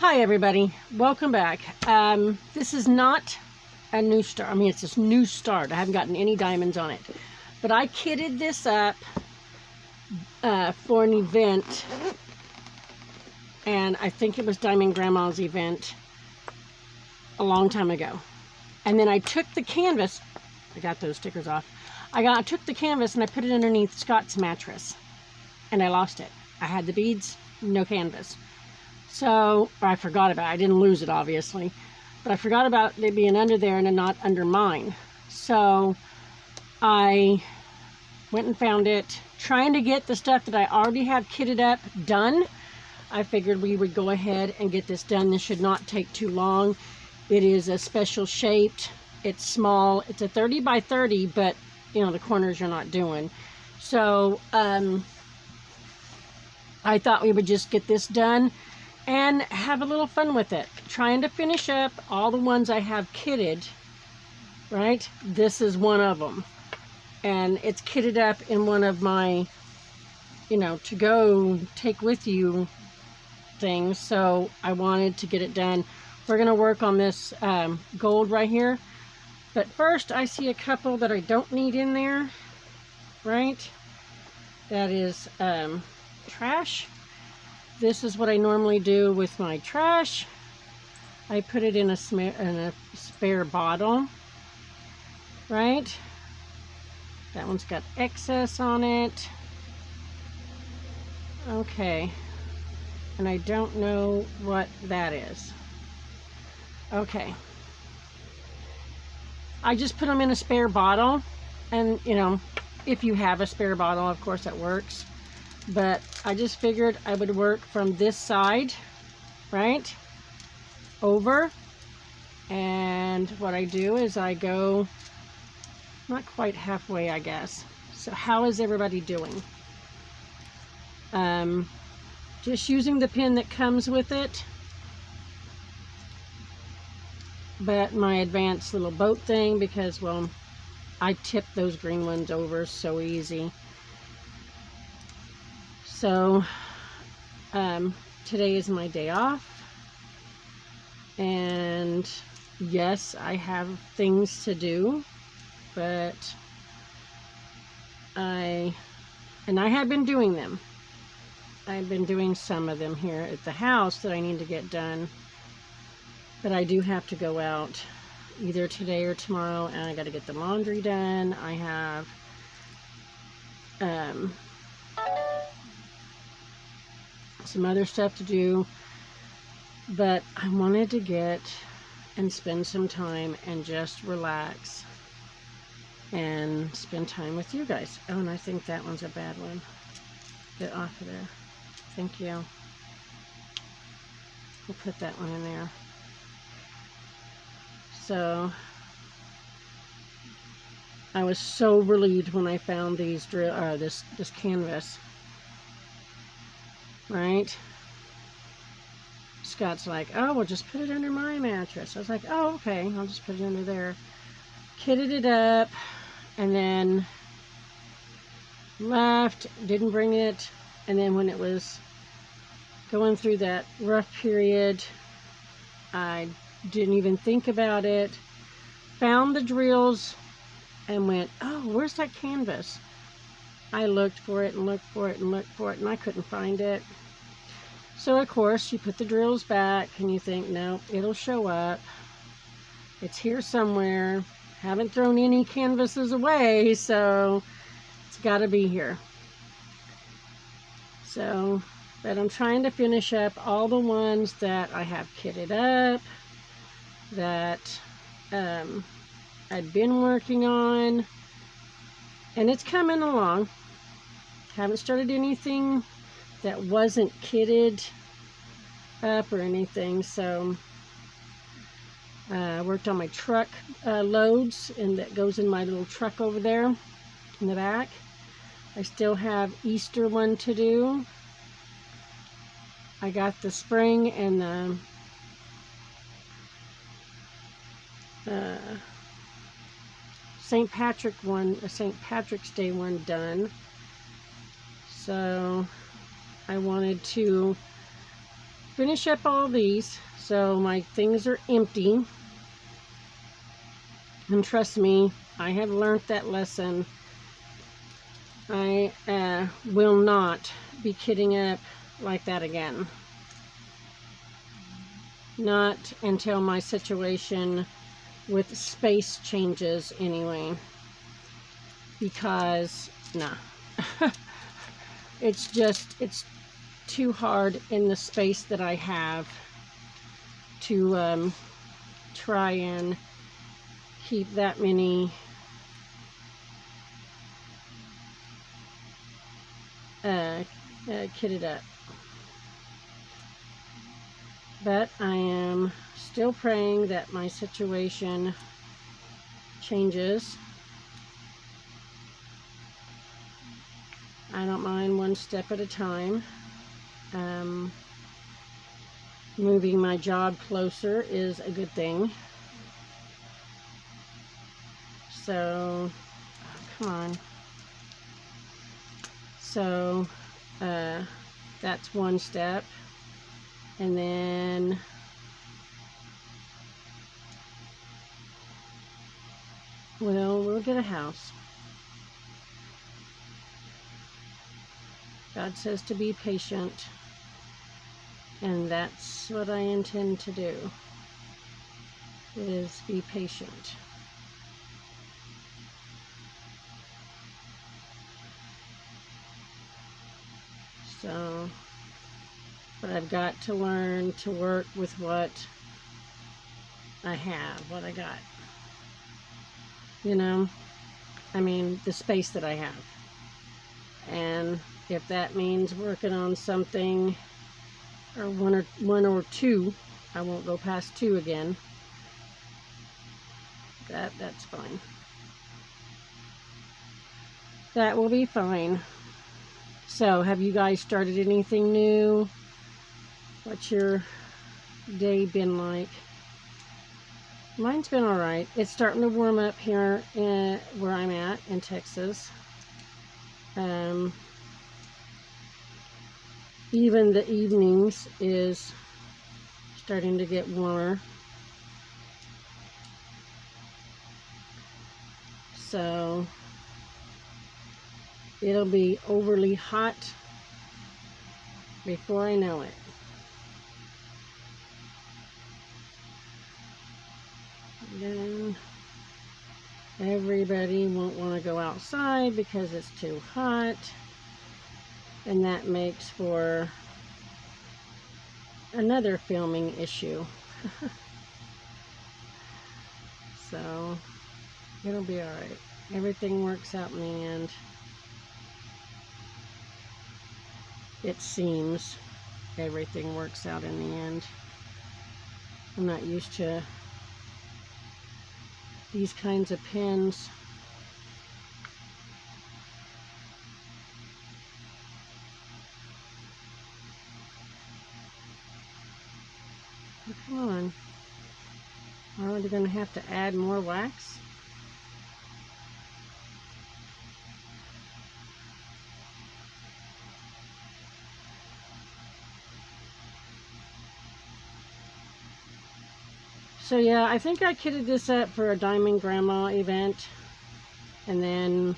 Hi everybody, welcome back. This is not a new start. I mean, it's this new start. I haven't gotten any diamonds on it. But I kitted this up for an event. And I think it was Diamond Grandma's event a long time ago. And then I took the canvas. I got those stickers off. I took the canvas and I put it underneath Scott's mattress. And I lost it. I had the beads, no canvas. So, I forgot about it. I didn't lose it, obviously. But I forgot about it being under there and not under mine. So, I went and found it. Trying to get the stuff that I already have kitted up done. I figured we would go ahead and get this done. This should not take too long. It is a special shaped. It's small. It's a 30 by 30, but, you know, the corners you're not doing. So, I thought we would just get this done and have a little fun with it. Trying to finish up all the ones I have kitted, right? This is one of them. And it's kitted up in one of my, you know, to go take with you things. So I wanted to get it done. We're going to work on this gold right here. But first I see a couple that I don't need in there, right? That is trash. This is what I normally do with my trash. I put it in a spare bottle, right? That one's got excess on it. Okay. And I don't know what that is. Okay. I just put them in a spare bottle. And, you know, if you have a spare bottle, of course that works. But I just figured I would work from this side, right, over. And what I do is I go not quite halfway, I guess. So how is everybody doing? Just using the pin that comes with it. But my advanced little boat thing, because, well, I tip those green ones over so easy. So, today is my day off, and yes, I have things to do, but I have been doing them. I've been doing some of them here at the house that I need to get done, but I do have to go out either today or tomorrow, and I got to get the laundry done. I have, some other stuff to do, but I wanted to get and spend some time and just relax and spend time with you guys. Oh, and I think that one's a bad one. Get off of there. Thank you. We'll put that one in there. So I was so relieved when I found these this canvas. Right? Scott's like, oh, we'll just put it under my mattress. I was like, oh, okay, I'll just put it under there. Kitted it up, and then left, didn't bring it, and then when it was going through that rough period, I didn't even think about it. Found the drills and went, oh, where's that canvas? I looked for it and looked for it and looked for it, and I couldn't find it. So, of course, you put the drills back, and you think, no, it'll show up. It's here somewhere. Haven't thrown any canvases away, so it's got to be here. So, but I'm trying to finish up all the ones that I have kitted up, that I've been working on, and it's coming along. Haven't started anything that wasn't kitted up or anything, so I worked on my truck loads, and that goes in my little truck over there in the back. I still have Easter one to do. I got the spring and the St. Patrick's Day one done. So I wanted to finish up all these so my things are empty. And trust me, I have learned that lesson. I will not be kitting up like that again. Not until my situation with space changes anyway. Because, nah. It's too hard in the space that I have to try and keep that many kitted up. But I am still praying that my situation changes. I don't mind one step at a time. Moving my job closer is a good thing. So, oh, come on. So, that's one step. And then we'll get a house. God says to be patient, and that's what I intend to do, is be patient. So, but I've got to learn to work with what I have, what I got. You know, I mean, the space that I have. And if that means working on something, or one or two, I won't go past 2 again. That's fine. That will be fine. So, have you guys started anything new? What's your day been like? Mine's been alright. It's starting to warm up here where I'm at in Texas. Even the evenings is starting to get warmer. So it'll be overly hot before I know it. Then everybody won't want to go outside because it's too hot, and that makes for another filming issue. So it'll be alright. Everything works out in the end. It seems everything works out in the end. I'm not used to these kinds of pins. Oh, come on. Are we going to have to add more wax? So yeah, I think I kitted this up for a Diamond Grandma event, and then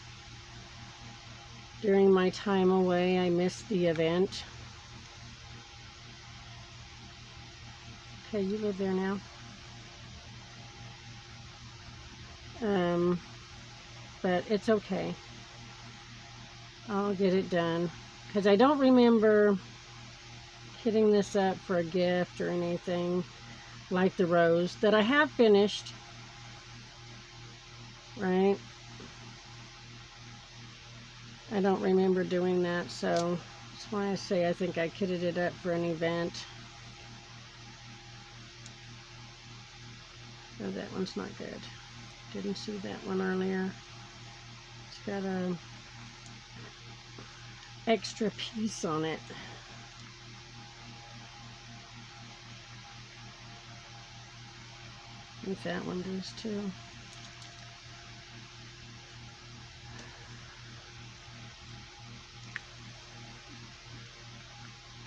during my time away I missed the event. Okay, you live there now. But it's okay. I'll get it done, because I don't remember kitting this up for a gift or anything like the rose that I have finished, right? I don't remember doing that, so that's why I say I think I kitted it up for an event. Oh, that one's not good. Didn't see that one earlier. It's got a extra piece on it. I think that one does too.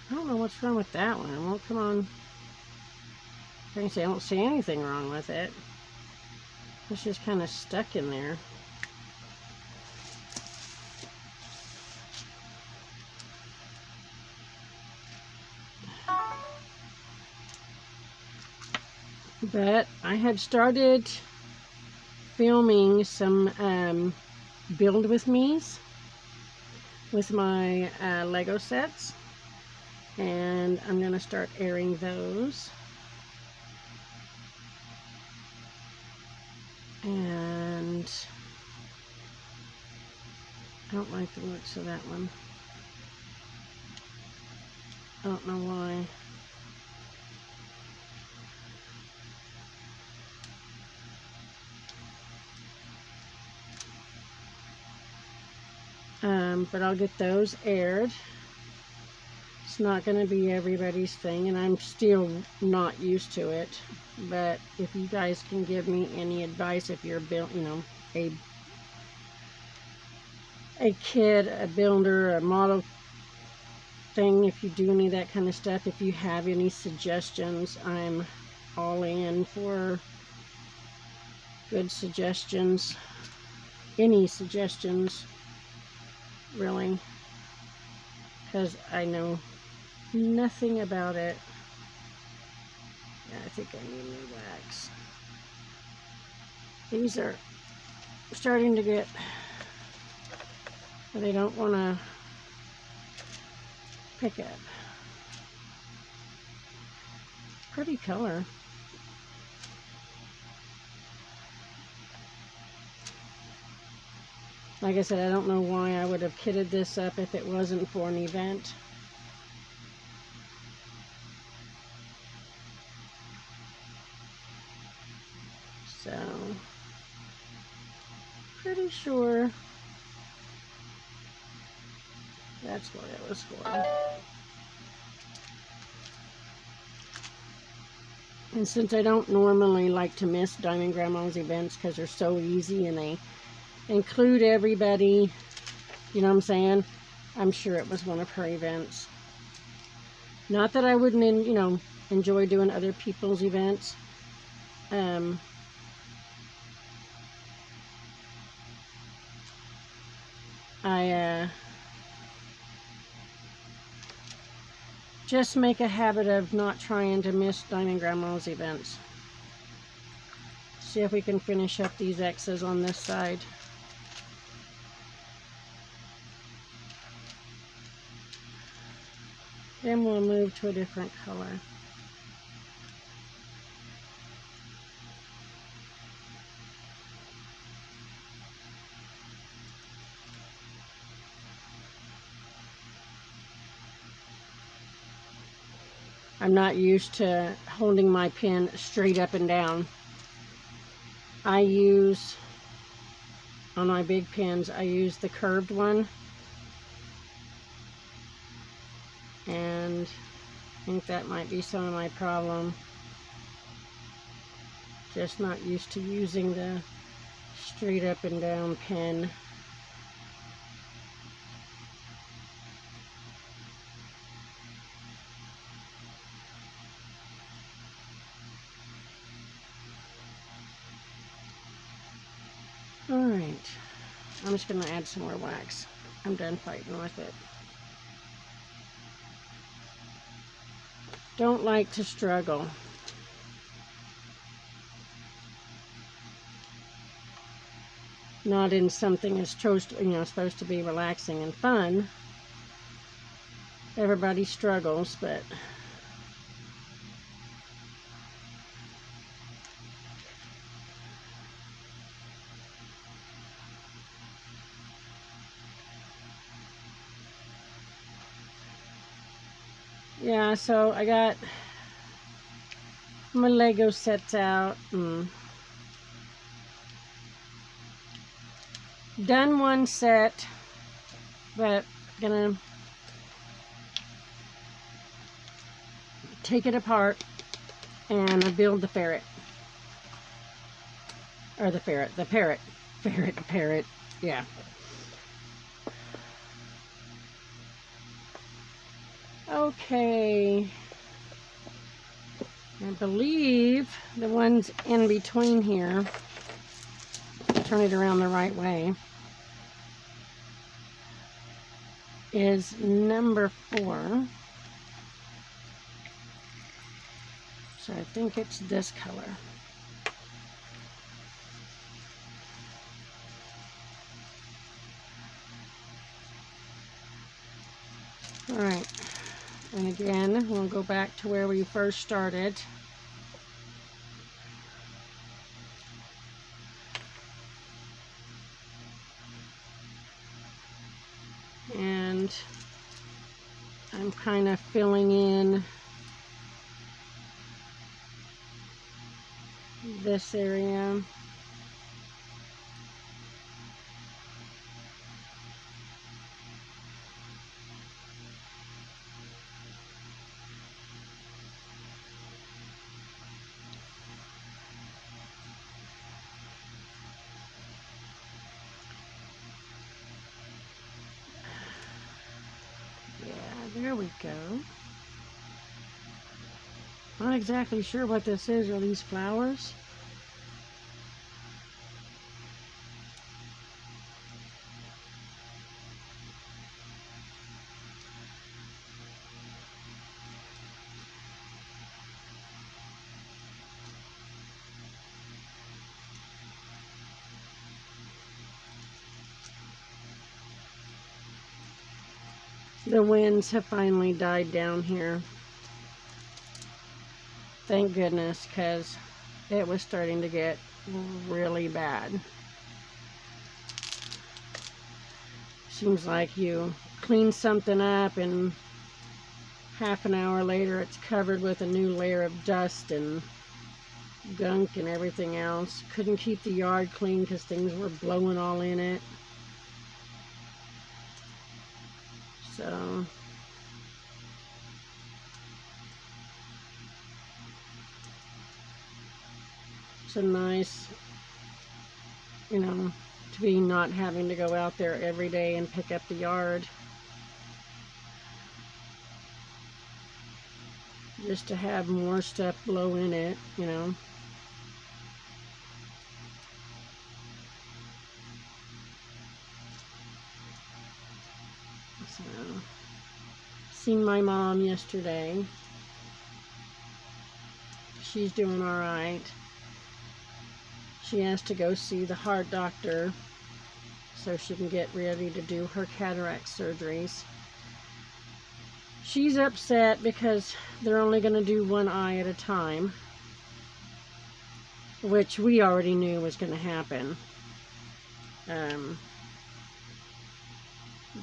I don't know what's wrong with that one? Well, come on. I don't see anything wrong with it. It's just kind of stuck in there. But I had started filming some build with me's with my Lego sets, and I'm going to start airing those. And I don't like the looks of that one. I don't know why. But I'll get those aired. It's not going to be everybody's thing, and I'm still not used to it. But if you guys can give me any advice, if you're a kid, a builder, a model thing, if you do any of that kind of stuff, if you have any suggestions, I'm all in for good suggestions. Any suggestions, really, because I know nothing about it. Yeah, I think I need new wax. These are starting to get, they don't want to pick up. Pretty color. Like I said, I don't know why I would have kitted this up if it wasn't for an event. So, pretty sure that's what it was for. And since I don't normally like to miss Diamond Grandma's events because they're so easy and they include everybody, you know what I'm saying? I'm sure it was one of her events. Not that I wouldn't, you know, enjoy doing other people's events. I just make a habit of not trying to miss Diamond Grandma's events. See if we can finish up these X's on this side. Then we'll move to a different color. I'm not used to holding my pen straight up and down. I use, on my big pens, I use the curved one. And I think that might be some of my problem. Just not used to using the straight up and down pen. Alright, I'm just going to add some more wax. I'm done fighting with it. Don't like to struggle. Not in something that's supposed to be relaxing and fun. Everybody struggles, but yeah, so I got my Lego sets out. Done one set, but gonna take it apart and build the ferret. Or the ferret, the parrot. Parrot, yeah. Okay. I believe the ones in between here, turn it around the right way, is number 4. So I think it's this color. All right. And again, we'll go back to where we first started. And I'm kind of filling in this area. There we go. Not exactly sure what this is. Are these flowers? The winds have finally died down here. Thank goodness, because it was starting to get really bad. Seems like you clean something up and half an hour later it's covered with a new layer of dust and gunk and everything else. Couldn't keep the yard clean because things were blowing all in it. So it's a nice, you know, to be not having to go out there every day and pick up the yard. Just to have more stuff blow in it, you know. So, seen my mom yesterday. She's doing all right. She has to go see the heart doctor so she can get ready to do her cataract surgeries. She's upset because they're only going to do one eye at a time, which we already knew was going to happen.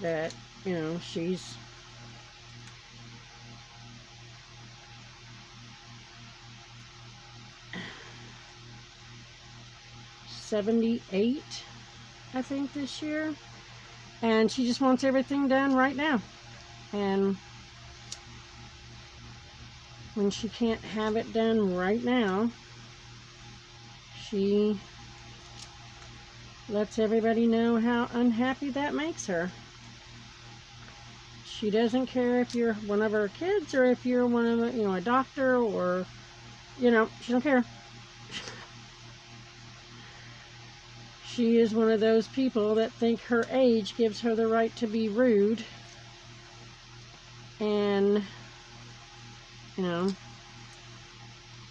That, you know, she's '78, I think, this year, and she just wants everything done right now. And when she can't have it done right now, she lets everybody know how unhappy that makes her. She doesn't care if you're one of her kids or if you're one of, you know, a doctor, or, you know, she don't care. She is one of those people that think her age gives her the right to be rude. And, you know,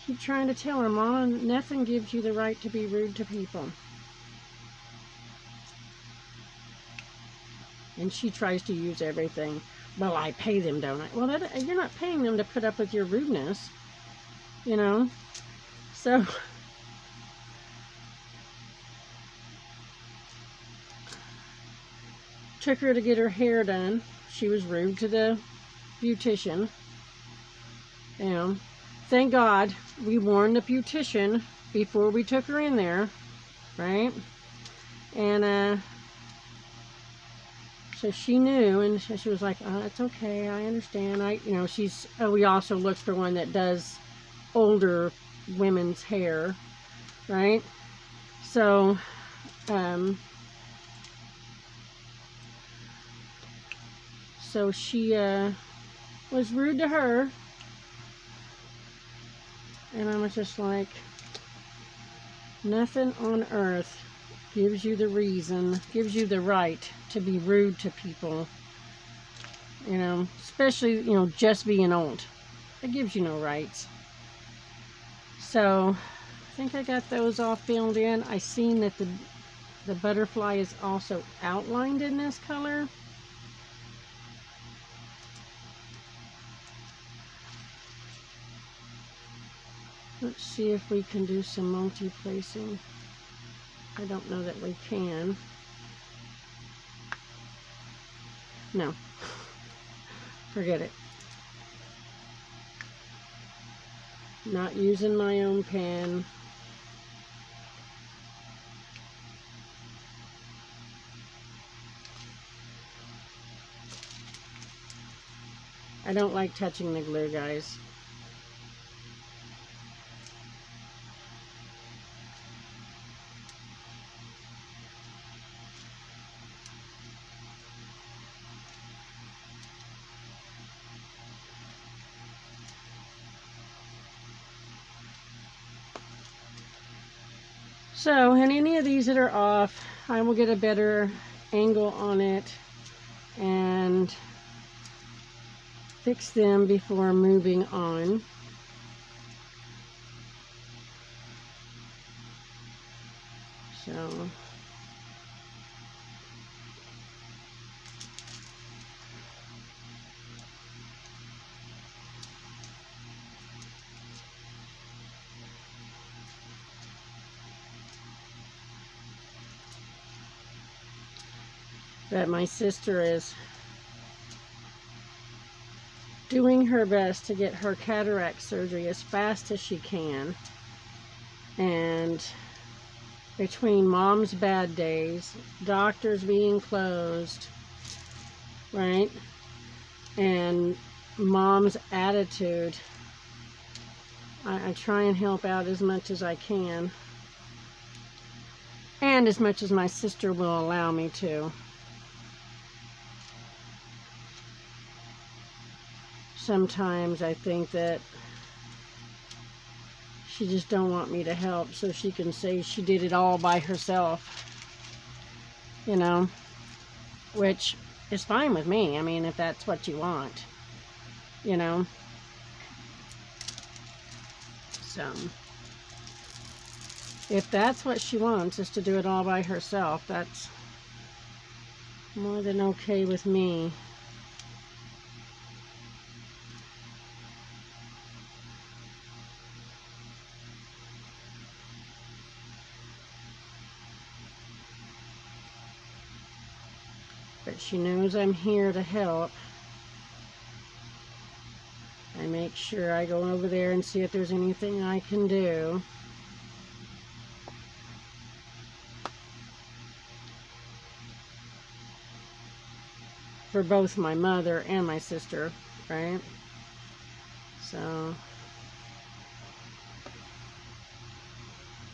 keep trying to tell her, Mama, nothing gives you the right to be rude to people. And she tries to use everything. Well, I pay them, don't I? Well, you're not paying them to put up with your rudeness, you know. So took her to get her hair done. She was rude to the beautician. You know, thank God we warned the beautician before we took her in there, right? And so she knew, and she was like, "Oh, it's okay. I understand." You know, she's. We also looked for one that does older women's hair, right? So, so she was rude to her. And I was just like, nothing on earth gives you the reason, gives you the right to be rude to people. You know, especially, you know, just being old. It gives you no rights. So, I think I got those all filled in. I seen that the butterfly is also outlined in this color. Let's see if we can do some multi-placing. I don't know that we can. No. Forget it. Not using my own pen. I don't like touching the glue, guys. So, and any of these that are off, I will get a better angle on it and fix them before moving on. So, but my sister is doing her best to get her cataract surgery as fast as she can. And between mom's bad days, doctors being closed, right, and mom's attitude, I try and help out as much as I can, and as much as my sister will allow me to. Sometimes I think that she just don't want me to help so she can say she did it all by herself, you know, which is fine with me. I mean, if that's what you want, you know. So, if that's what she wants, is to do it all by herself, that's more than okay with me. But she knows I'm here to help. I make sure I go over there and see if there's anything I can do. For both my mother and my sister, right? So,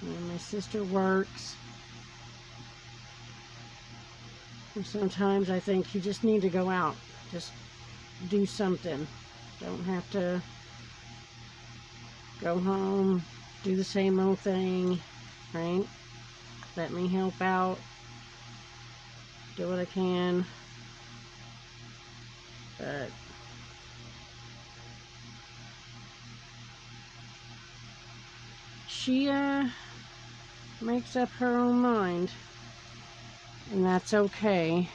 and my sister works. And sometimes I think you just need to go out. Just do something. Don't have to go home, do the same old thing, right? Let me help out. Do what I can. But she makes up her own mind. And that's okay.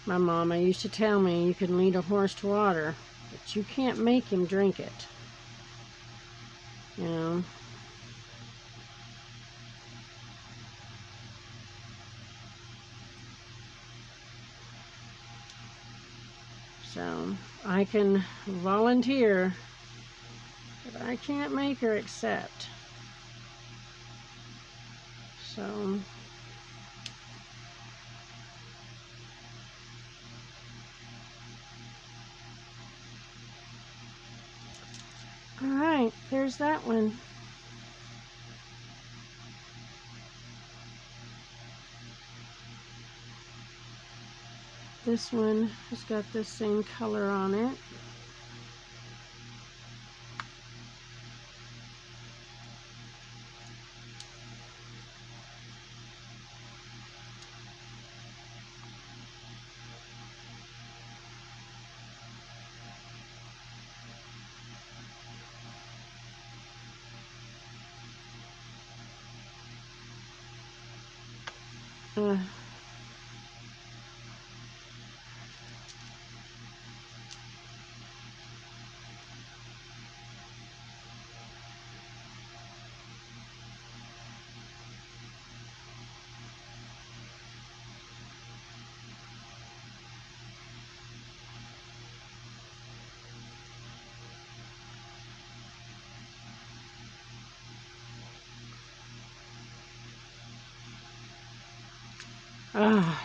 My mama used to tell me you can lead a horse to water, but you can't make him drink it. You know? So, I can volunteer, but I can't make her accept. So, alright, there's that one. This one has got the same color on it.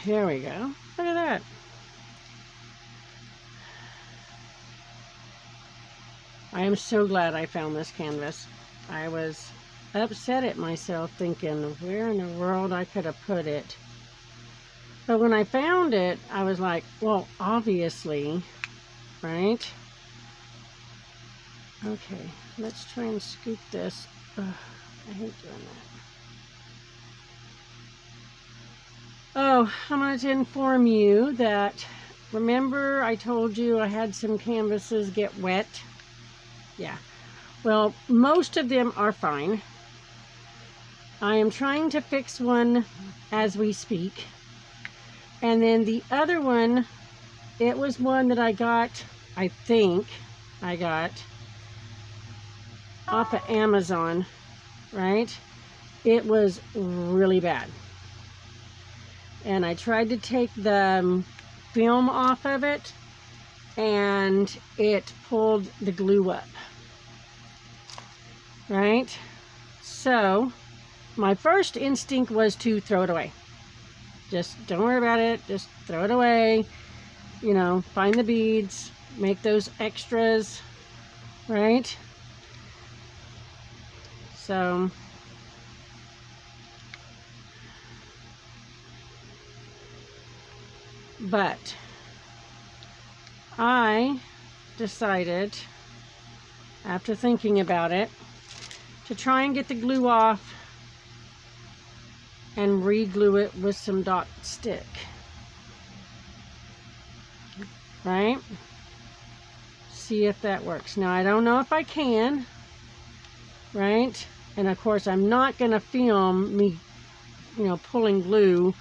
Here we go. Look at that. I am so glad I found this canvas. I was upset at myself thinking where in the world I could have put it. But when I found it, I was like, well, obviously, right? Okay, let's try and scoop this. Ugh, I hate doing that. Oh, I'm going to inform you that, remember I told you I had some canvases get wet? Yeah. Well, most of them are fine. I am trying to fix one as we speak. And then the other one, it was one that I got, I think I got off of Amazon, right? It was really bad. And I tried to take the film off of it, and it pulled the glue up, right? So my first instinct was to throw it away. Just don't worry about it, just throw it away, you know, find the beads, make those extras, right? So but I decided, after thinking about it, to try and get the glue off and re-glue it with some dot stick, right? See if that works. Now, I don't know if I can, right? And of course, I'm not going to film me, you know, pulling glue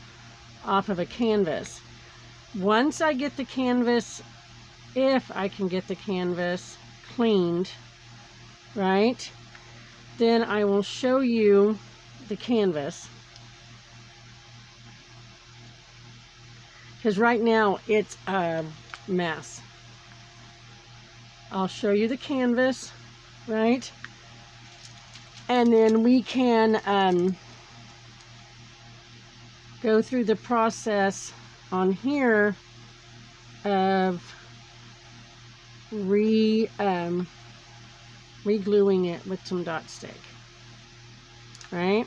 off of a canvas. Once I get the canvas, if I can get the canvas cleaned, right, then I will show you the canvas. Because right now it's a mess. I'll show you the canvas, right? And then we can go through the process on here of re-gluing it with some dot stick, right?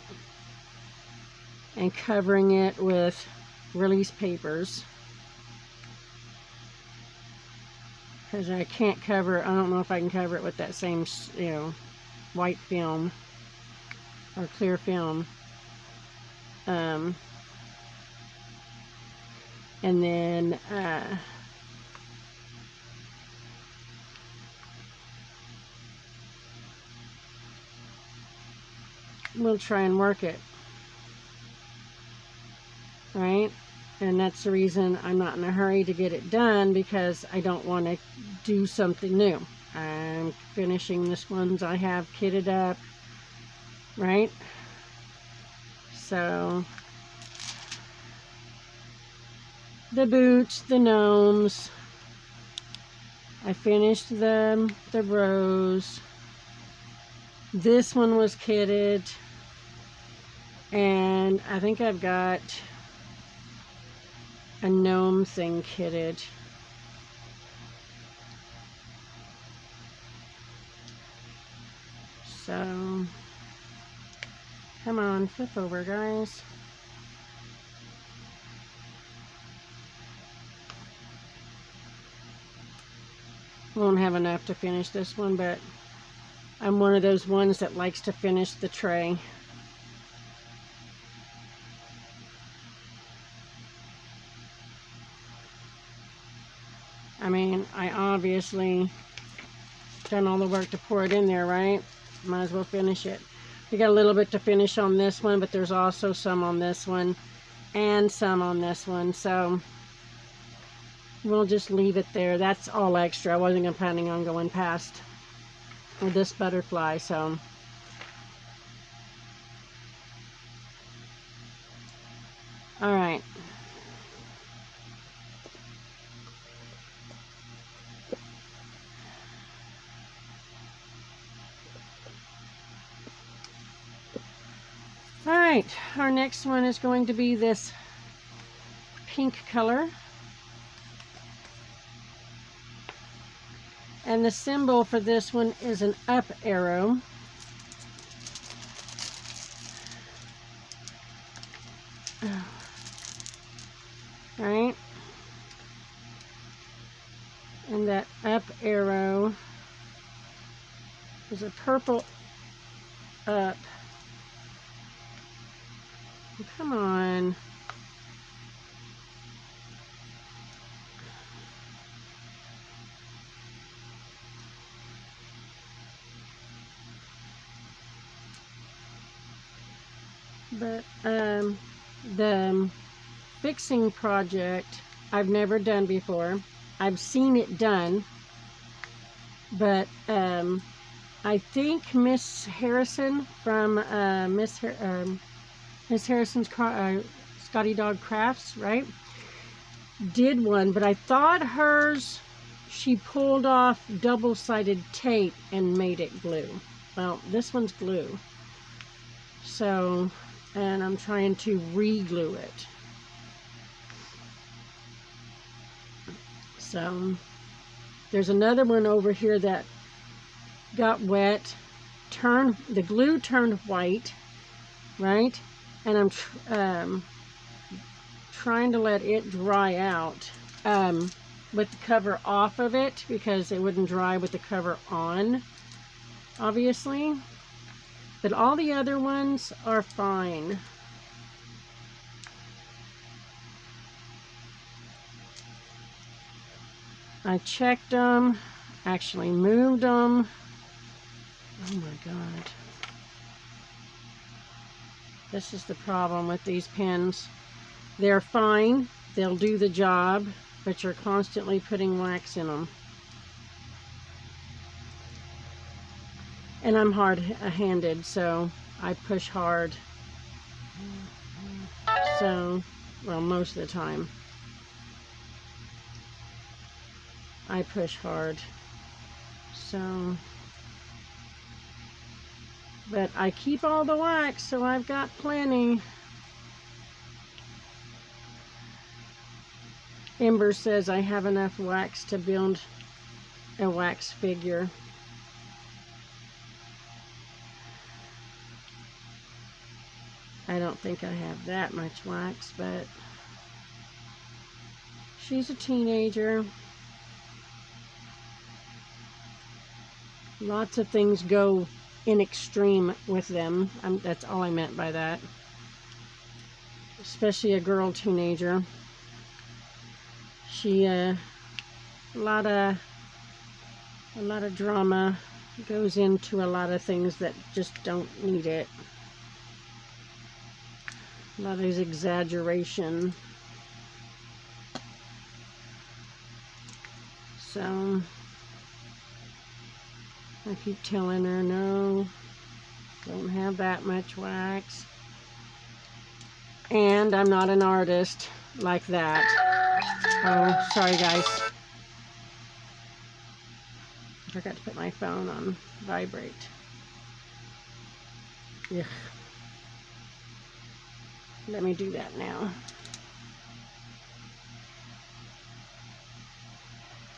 And covering it with release papers, because I can't cover it. I don't know if I can cover it with that same, you know, white film or clear film. And then we'll try and work it, right? And that's the reason I'm not in a hurry to get it done, because I don't want to do something new. I'm finishing this ones I have kitted up, right? So the boots, the gnomes, I finished the rose. This one was kitted, and I think I've got a gnome thing kitted. So come on, flip over, guys. Won't have enough to finish this one, but I'm one of those ones that likes to finish the tray. I mean, I obviously done all the work to pour it in there, right? Might as well finish it. We got a little bit to finish on this one, but there's also some on this one and some on this one, so we'll just leave it there. That's all extra. I wasn't planning on going past with this butterfly, so all right. All right, our next one is going to be this pink color. And the symbol for this one is an up arrow. Right? And that up arrow is a purple up. Come on. But the fixing project I've never done before. I've seen it done, but I think Miss Harrison from Miss Harrison's Scotty Dog Crafts, right, did one, but I thought hers, she pulled off double-sided tape and made it glue. Well, this one's glue. So, and I'm trying to re-glue it. So, there's another one over here that got wet, the glue turned white, right? And I'm trying to let it dry out with the cover off of it, because it wouldn't dry with the cover on, obviously. But all the other ones are fine. I checked them, actually moved them. Oh my God. This is the problem with these pens. They're fine, they'll do the job, but you're constantly putting wax in them. And I'm hard-handed, so I push hard. So, well, most of the time, I push hard. So, but I keep all the wax, so I've got plenty. Ember says I have enough wax to build a wax figure. I don't think I have that much wax, but she's a teenager. Lots of things go in extreme with them. That's all I meant by that. Especially a girl teenager. She a lot of drama goes into a lot of things that just don't need it. A lot of exaggeration. So I keep telling her, no, don't have that much wax. And I'm not an artist like that. Oh, sorry guys. I forgot to put my phone on vibrate. Ugh. Let me do that now.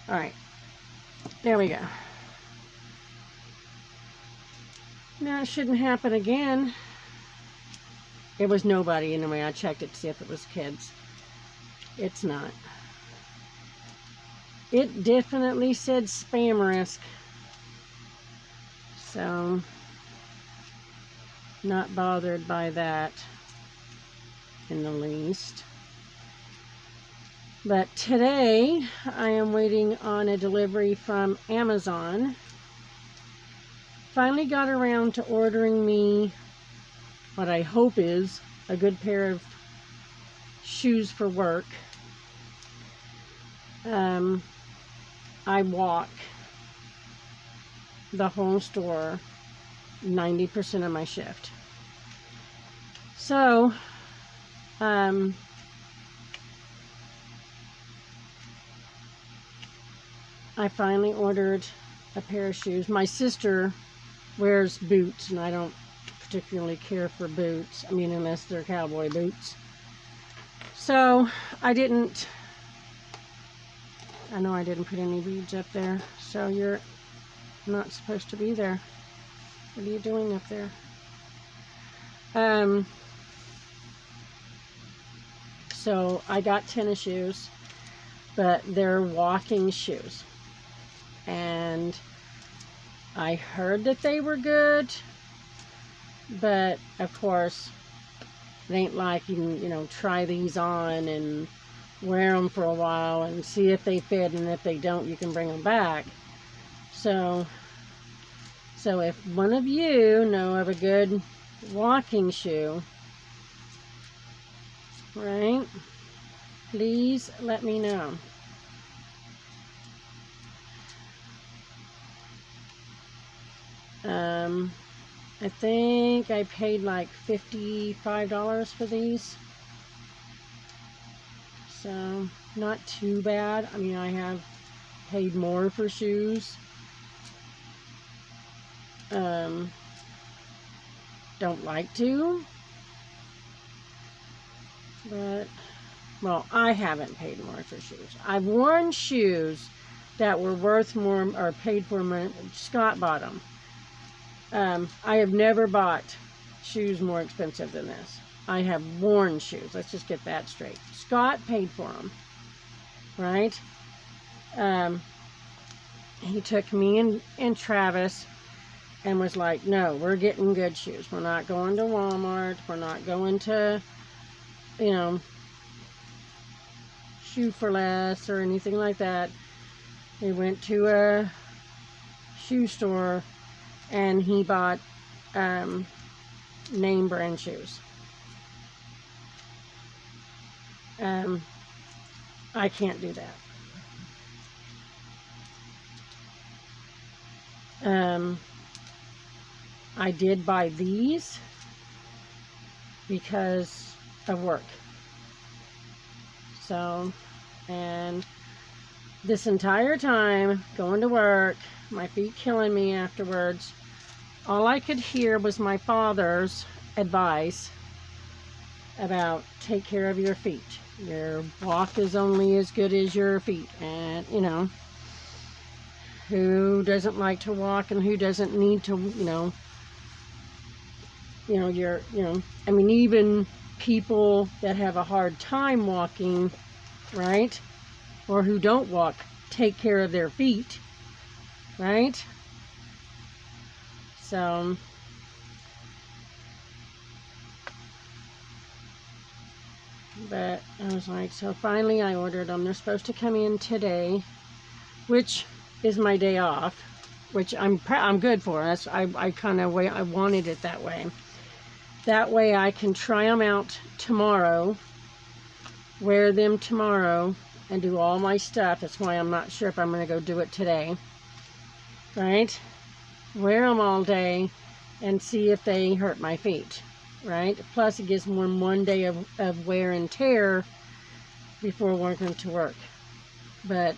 Alright. There we go. Now it shouldn't happen again. It was nobody anyway. I checked it to see if it was kids. It's not. it definitely said spam risk. So, not bothered by that in the least. But today, I am waiting on a delivery from Amazon. Finally got around to ordering me what I hope is a good pair of shoes for work. I walk the whole store 90% of my shift. So, I finally ordered a pair of shoes. My sister wears boots, and I don't particularly care for boots. I mean, unless they're cowboy boots. So, I know I didn't put any beads up there. So, you're not supposed to be there. What are you doing up there? So, I got tennis shoes, but they're walking shoes. And I heard that they were good, but of course, it ain't like you can, you know, try these on and wear them for a while and see if they fit, and if they don't, you can bring them back. So if one of you know of a good walking shoe, right, please let me know. I think I paid like $55 for these. So, not too bad. I mean, I have paid more for shoes. Don't like to. But, well, I haven't paid more for shoes. I've worn shoes that were worth more, or paid for more. Scott bought them. I have never bought shoes more expensive than this. I have worn shoes. Let's just get that straight. Scott paid for them, right? He took me and Travis and was like, no, we're getting good shoes. We're not going to Walmart. We're not going to, you know, Shoe for Less or anything like that. We went to a shoe store and he bought name brand shoes. I can't do that. I did buy these because of work. So, and this entire time going to work, my feet killing me afterwards, all I could hear was my father's advice about take care of your feet. Your walk is only as good as your feet. And, you know, who doesn't like to walk and who doesn't need to, I mean, even people that have a hard time walking, right? Or who don't walk, take care of their feet, right? So, but I was like, so finally I ordered them. They're supposed to come in today, which is my day off, which I'm good for. That's I wanted it that way. That way I can try them out tomorrow, wear them tomorrow, and do all my stuff. That's why I'm not sure if I'm going to go do it today. Right? Wear them all day and see if they hurt my feet. Right? Plus it gives them one day of wear and tear before working to work. But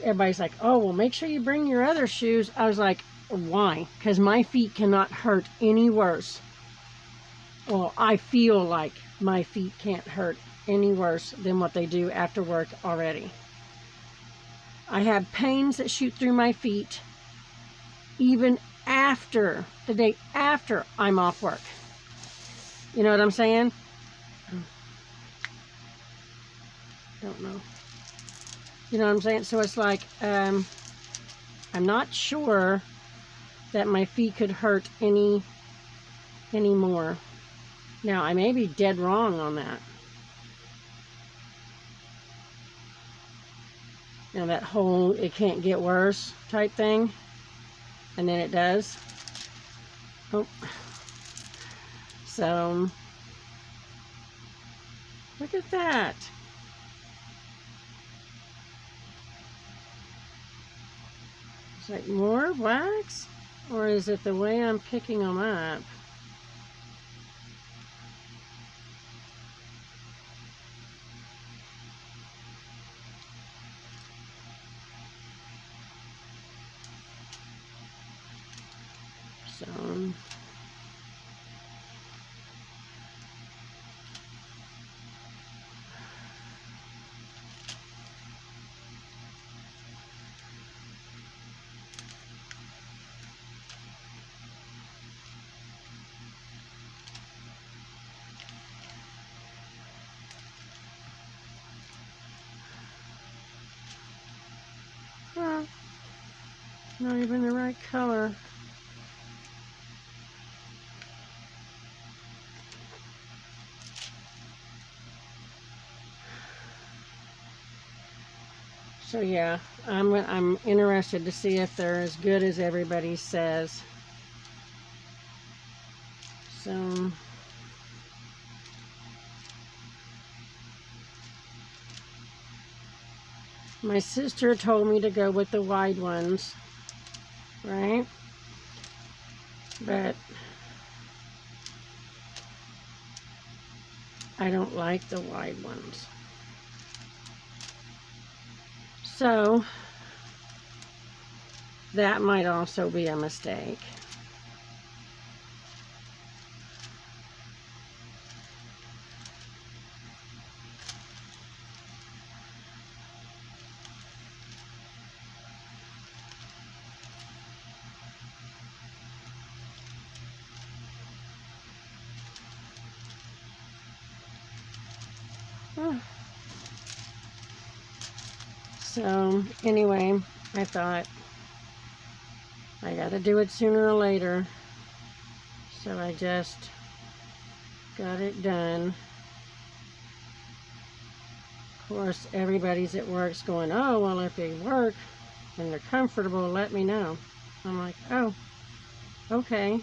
everybody's like, oh, well, make sure you bring your other shoes. I was like, why? Because my feet cannot hurt any worse. Well, I feel like my feet can't hurt any worse than what they do after work already. I have pains that shoot through my feet even after, the day after I'm off work. You know what I'm saying? Don't know. You know what I'm saying? So it's like, I'm not sure that my feet could hurt anymore. Now, I may be dead wrong on that. You know, that whole it can't get worse type thing. And then it does. Oh. So, look at that. It's like more wax? Or is it the way I'm picking them up? So, not even the right color. So yeah, I'm interested to see if they're as good as everybody says. So my sister told me to go with the wide ones, right? But I don't like the wide ones. So that might also be a mistake. So anyway, I thought I gotta do it sooner or later. So I just got it done. Of course, everybody's at work's going, oh, well, if they work and they're comfortable, let me know. I'm like, oh, okay.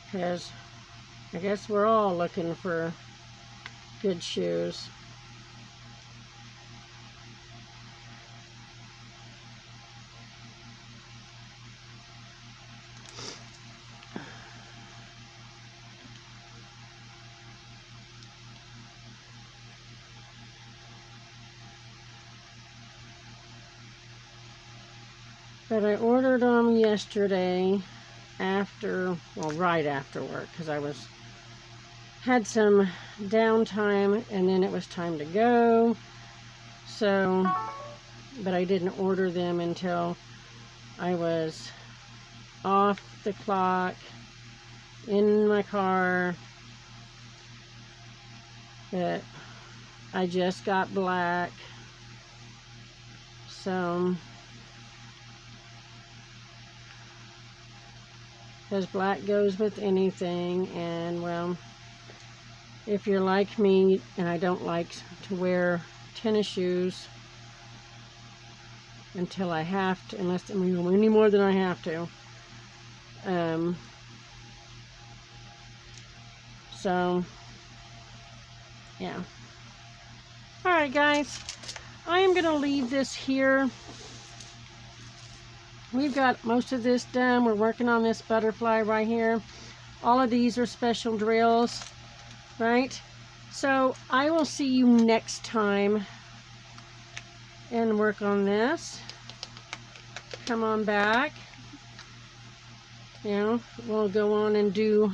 Because I guess we're all looking for good shoes. But I ordered them yesterday after, well, right after work, because I had some downtime and then it was time to go. So, but I didn't order them until I was off the clock in my car. But I just got black. So, because black goes with anything, and well, if you're like me and I don't like to wear tennis shoes until I have to, unless I mean any more than I have to. So yeah. All right, guys, I am gonna leave this here. We've got most of this done. We're working on this butterfly right here. All of these are special drills, right? So I will see you next time and work on this. Come on back. You know, we'll go on and do